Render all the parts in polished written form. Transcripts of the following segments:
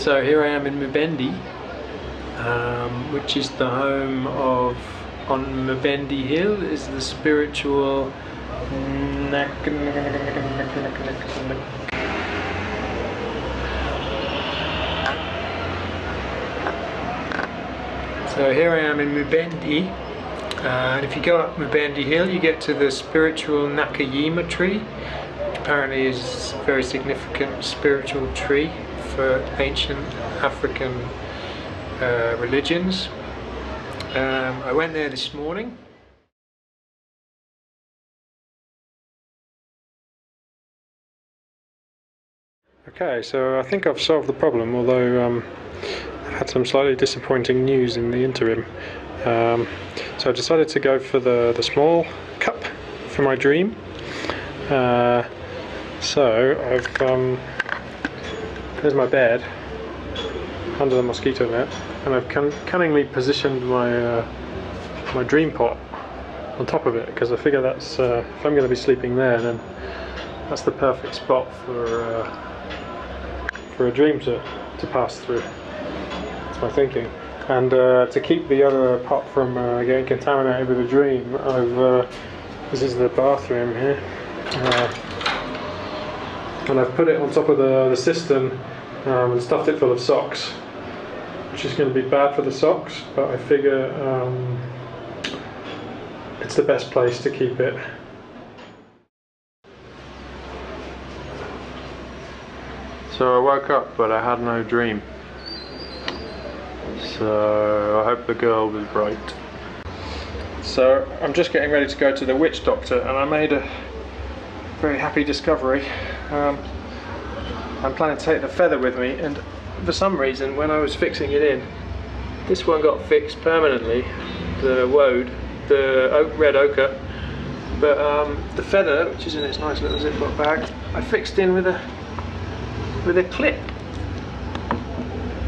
So here I am in Mubendi, which is the home of, on Mubendi Hill is the spiritual So here I am in Mubendi, and if you go up Mubendi Hill you get to the spiritual Nakayima tree, which apparently is a very significant spiritual tree for ancient African religions. I went there this morning. Okay, so I think I've solved the problem, although I've had some slightly disappointing news in the interim. So I decided to go for the small cup for my dream. So I've there's my bed under the mosquito net, and I've cunningly positioned my my dream pot on top of it, because I figure that's if I'm going to be sleeping there, then that's the perfect spot for a dream to pass through. That's my thinking. And to keep the other pot from getting contaminated with a dream, this is the bathroom here, and I've put it on top of the cistern and stuffed it full of socks, which is going to be bad for the socks, but I figure it's the best place to keep it. So I woke up, but I had no dream. So I hope the girl was right. So I'm just getting ready to go to the witch doctor, and I made a very happy discovery. I'm planning to take the feather with me, and for some reason when I was fixing it in, this one got fixed permanently, the woad, the red ochre, but the feather, which is in its nice little Ziploc bag, I fixed in with a clip,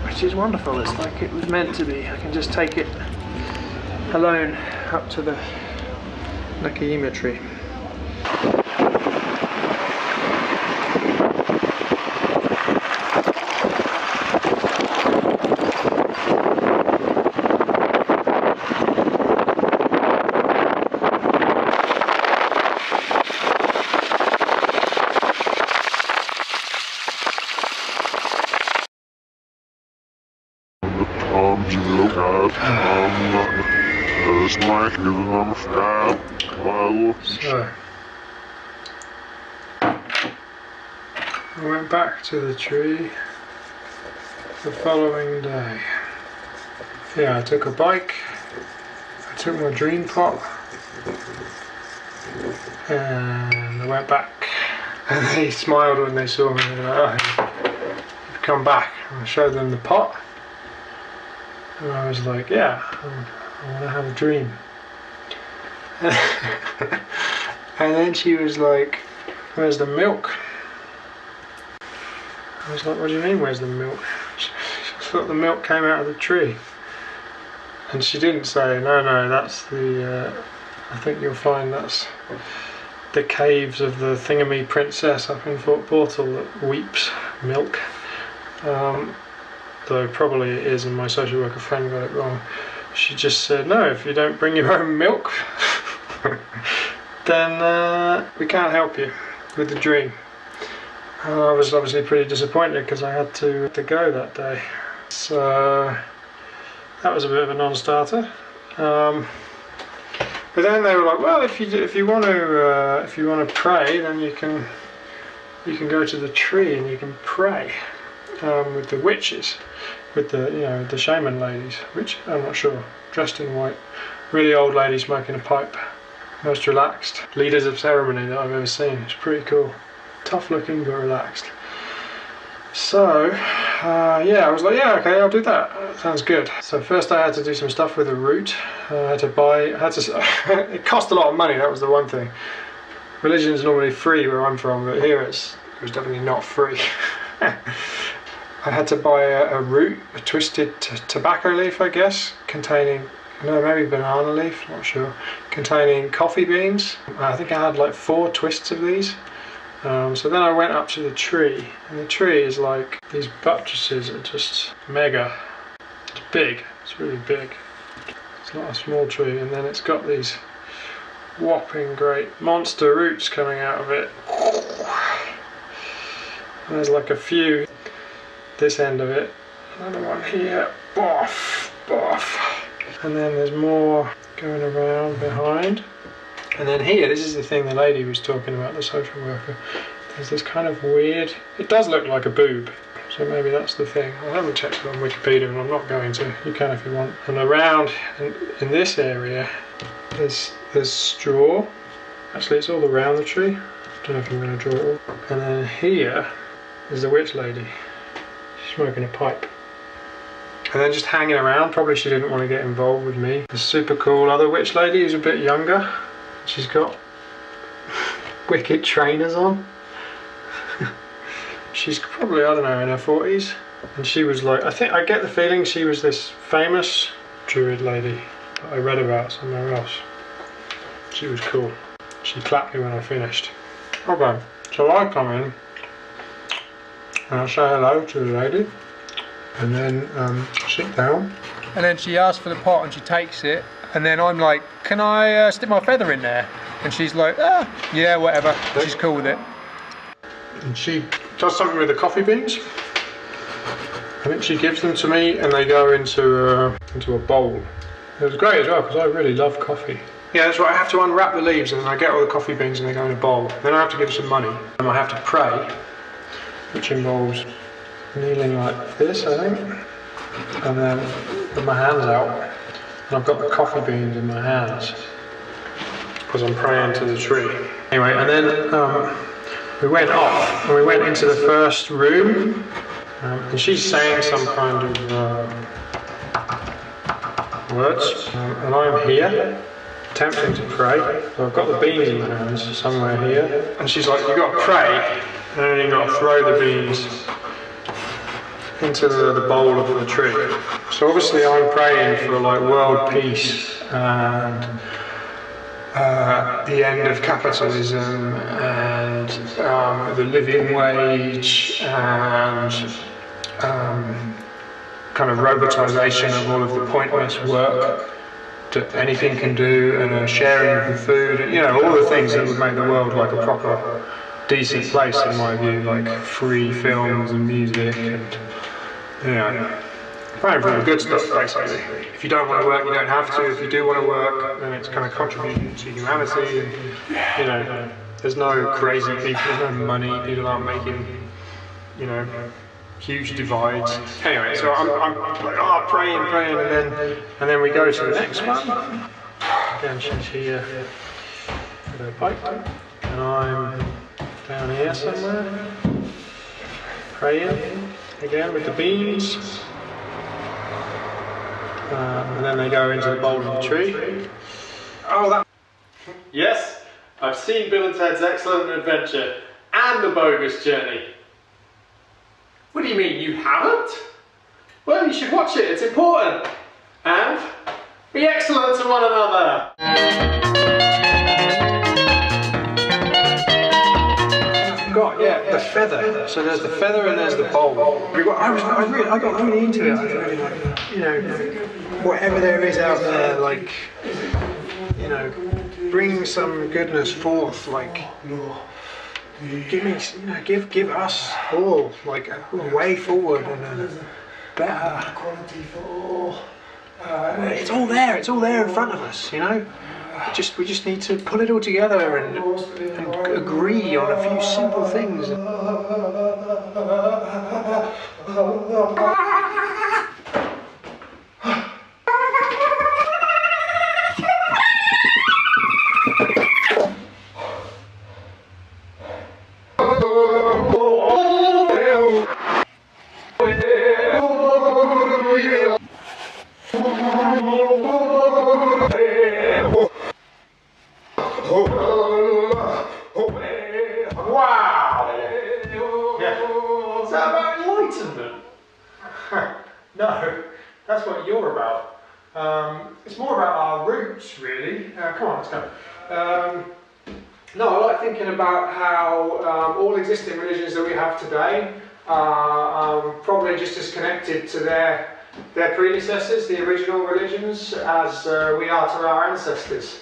which is wonderful. It's like it was meant to be. I can just take it alone up to the Nakayima tree. So I went back to the tree the following day. Yeah, I took a bike, I took my dream pot, and I went back, and they smiled when they saw me. They were like, "Oh, you've come back." And I showed them the pot, and I was like, "Yeah, I want to have a dream." And then she was like, "Where's the milk?" I was like, "What do you mean, where's the milk?" She thought the milk came out of the tree. And she didn't say, no, that's the, I think you'll find that's the caves of the Thingamy Princess up in Fort Portal that weeps milk. Though probably it is, and my social worker friend got it wrong. She just said, "No, if you don't bring your own milk, then we can't help you with the dream." I was obviously pretty disappointed because I had to go that day. So that was a bit of a non-starter. But then they were like, "Well, if you want to pray, then you can go to the tree and you can pray with the witches, with the the shaman ladies, which I'm not sure, dressed in white, really old lady smoking a pipe, most relaxed leaders of ceremony that I've ever seen. It's pretty cool, tough looking but relaxed." So yeah, I was like, "Yeah, okay, I'll do that. Sounds good." So first I had to do some stuff with a root. It cost a lot of money. That was the one thing. Religion is normally free where I'm from, but here it was definitely not free. I had to buy a root, a twisted tobacco leaf, I guess, containing, no, maybe banana leaf, not sure, containing coffee beans. I think I had like 4 twists of these. So then I went up to the tree, and the tree is like, these buttresses are just mega. It's big, it's really big. It's not a small tree, and then it's got these whopping great monster roots coming out of it. And there's like a few this end of it, another one here, boff, boff. And then there's more going around behind. And then here, this is the thing the lady was talking about, the social worker. There's this kind of weird, it does look like a boob. So maybe that's the thing. I haven't checked it on Wikipedia, and I'm not going to. You can if you want. And around in this area, there's straw. Actually, it's all around the tree. I don't know if I'm going to draw it all. And then here is the witch lady. She's smoking a pipe. And then just hanging around. Probably she didn't want to get involved with me. The super cool other witch lady who's a bit younger. She's got wicked trainers on. She's probably, I don't know, in her 40s. And she was like, I get the feeling she was this famous druid lady that I read about somewhere else. She was cool. She clapped me when I finished. Okay, so I come in and I say hello to the lady, and then sit down. And then she asks for the pot and she takes it, and then I'm like, can I stick my feather in there? And she's like, yeah, whatever. She's cool with it. And she does something with the coffee beans. I think she gives them to me and they go into a bowl. It was great as well because I really love coffee. Yeah, that's right, I have to unwrap the leaves and then I get all the coffee beans and they go in a bowl. Then I have to give some money and I have to pray, which involves kneeling like this, I think. And then put my hands out and I've got the coffee beans in my hands because I'm praying to the tree. Anyway, and then we went off and we went into the first room, and she's saying some kind of words, and I'm here attempting to pray. So I've got the beans in my hands somewhere here, and she's like, you've got to pray and then you've got to throw the beans into the bowl of the tree. So obviously I'm praying for like world peace and the end of capitalism and the living wage and kind of robotisation of all of the pointless work that anything can do, and a sharing of the food, you know, all the things that would make the world like a proper decent place in my view, like free films and music and, you know, praying for all the good stuff basically. If you don't want to work, you don't have to. If you do want to work, then it's kind of contributing to humanity, and, you know, there's no crazy people, there's no money, people aren't making, you know, huge divides. Anyway, so I'm like, praying, and then we go to the next one. Again, she's here with her pipe, and I'm down here somewhere, praying, again with the beans. And then they go into the bowl of the tree. Oh, that... Yes, I've seen Bill and Ted's Excellent Adventure and The Bogus Journey. What do you mean, you haven't? Well, you should watch it, it's important. And be excellent to one another. I forgot, yeah, the feather. So there's the feather and there's the bowl. I got really into it. I was really like, you know, whatever there is out there, like, you know, bring some goodness forth, like, give me, you know, give us all, like, a way forward and a better quality for all. It's all there in front of us, you know. We just need to pull it all together and agree on a few simple things. No, that's what you're about. It's more about our roots, really. Come on, let's go. No, I like thinking about how all existing religions that we have today are probably just as connected to their predecessors, the original religions, as we are to our ancestors.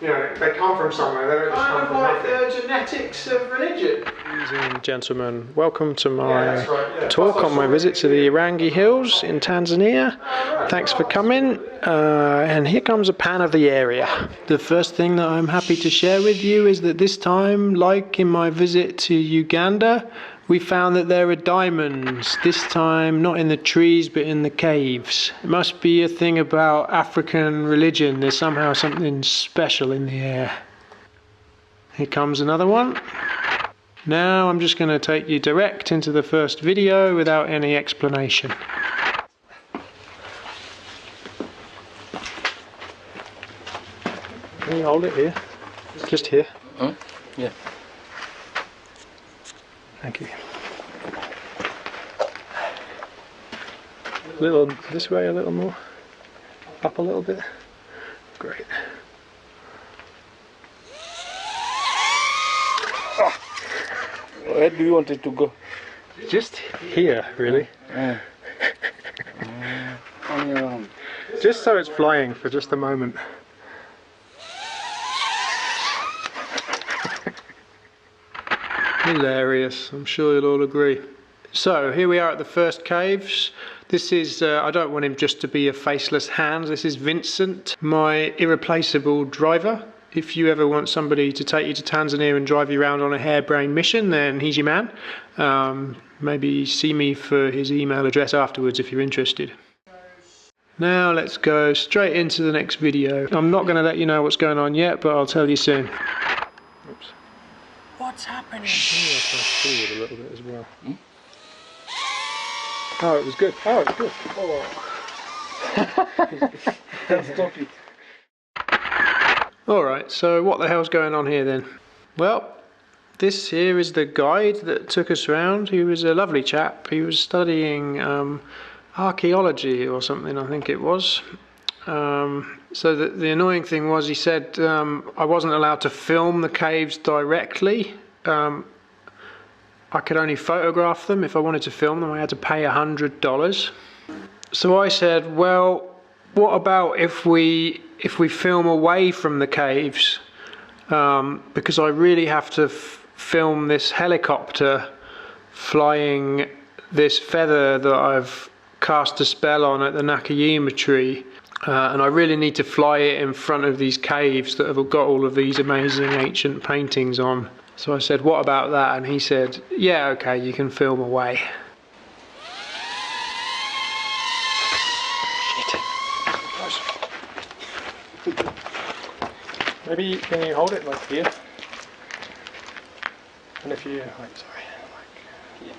You know, they come from somewhere, they don't just come from nothing. Kind of like the genetics of religion. Ladies and gentlemen, welcome to my talk on my visit to the Irangi Hills in Tanzania. Thanks for coming, and here comes a pan of the area. The first thing that I'm happy to share with you is that this time, like in my visit to Uganda, we found that there are diamonds, this time not in the trees but in the caves. It must be a thing about African religion, there's somehow something special in the air. Here comes another one. Now I'm just going to take you direct into the first video without any explanation. Can you hold it here? Just here? Yeah. Thank you. A little this way, a little more. Up a little bit. Great. Where do you want it to go? Just here, really. On your own. Just so it's flying for just a moment. Hilarious, I'm sure you'll all agree. So here we are at the first caves. This is, I don't want him just to be a faceless hand, this is Vincent, my irreplaceable driver. If you ever want somebody to take you to Tanzania and drive you around on a harebrained mission, then he's your man. Maybe see me for his email address afterwards if you're interested. Now let's go straight into the next video. I'm not going to let you know what's going on yet, but I'll tell you soon. Oops. What's happening? I think I can forward a little bit as well. Oh, it was good. Oh, it's good. Oh. Stop it. Alright, so what the hell's going on here then? Well, this here is the guide that took us around. He was a lovely chap. He was studying archaeology or something, I think it was. So the annoying thing was, he said I wasn't allowed to film the caves directly. I could only photograph them. If I wanted to film them, I had to pay $100. So I said, well, what about if we film away from the caves? Because I really have to film this helicopter flying this feather that I've cast a spell on at the Nakayima tree. And I really need to fly it in front of these caves that have got all of these amazing ancient paintings on. So I said, what about that? And he said, yeah, okay, you can film away. Shit. Maybe can you hold it like here? And if you, like, sorry, like here.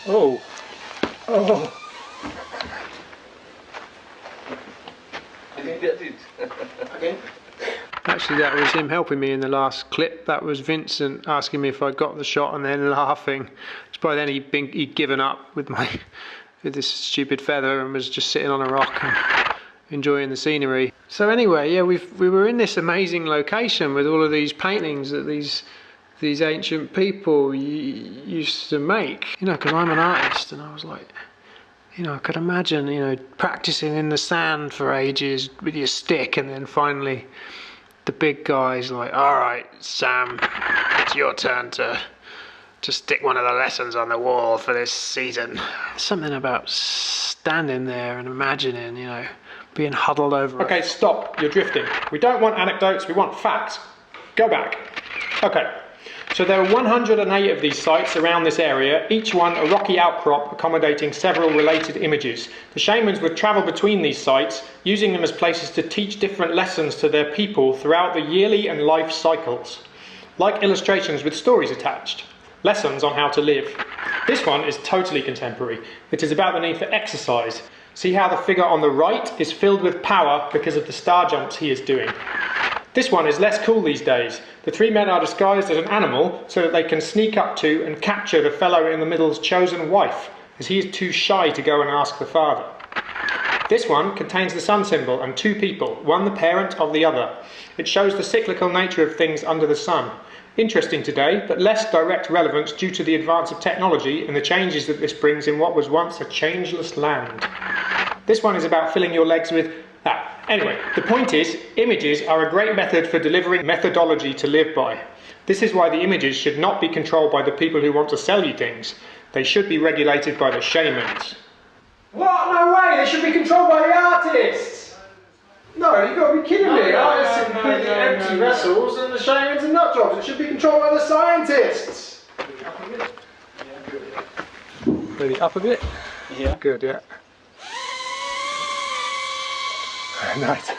Oh, oh. I think that's it. Okay. Actually, that was him helping me in the last clip. That was Vincent asking me if I got the shot and then laughing. It's by then he'd given up with this stupid feather and was just sitting on a rock and enjoying the scenery. So anyway, yeah, we were in this amazing location with all of these paintings that these ancient people used to make, you know, because I'm an artist, and I was like, you know, I could imagine, you know, practicing in the sand for ages with your stick, and then finally the big guy's like, all right, Sam, it's your turn to stick one of the lessons on the wall for this season. Something about standing there and imagining, you know, being huddled over. Okay, stop, you're drifting. We don't want anecdotes, we want facts. Go back. Okay. So there are 108 of these sites around this area, each one a rocky outcrop accommodating several related images. The shamans would travel between these sites, using them as places to teach different lessons to their people throughout the yearly and life cycles. Like illustrations with stories attached, lessons on how to live. This one is totally contemporary. It is about the need for exercise. See how the figure on the right is filled with power because of the star jumps he is doing. This one is less cool these days. The three men are disguised as an animal so that they can sneak up to and capture the fellow in the middle's chosen wife, as he is too shy to go and ask the father. This one contains the sun symbol and two people, one the parent of the other. It shows the cyclical nature of things under the sun. Interesting today, but less direct relevance due to the advance of technology and the changes that this brings in what was once a changeless land. This one is about filling your legs with... Anyway, the point is, images are a great method for delivering methodology to live by. This is why the images should not be controlled by the people who want to sell you things. They should be regulated by the shamans. What? No way! They should be controlled by the artists! No, you've got to be kidding me. Artists are completely empty vessels and the shamans are nut jobs. It should be controlled by the scientists! Maybe up a bit? Yeah. Good, yeah. Nice.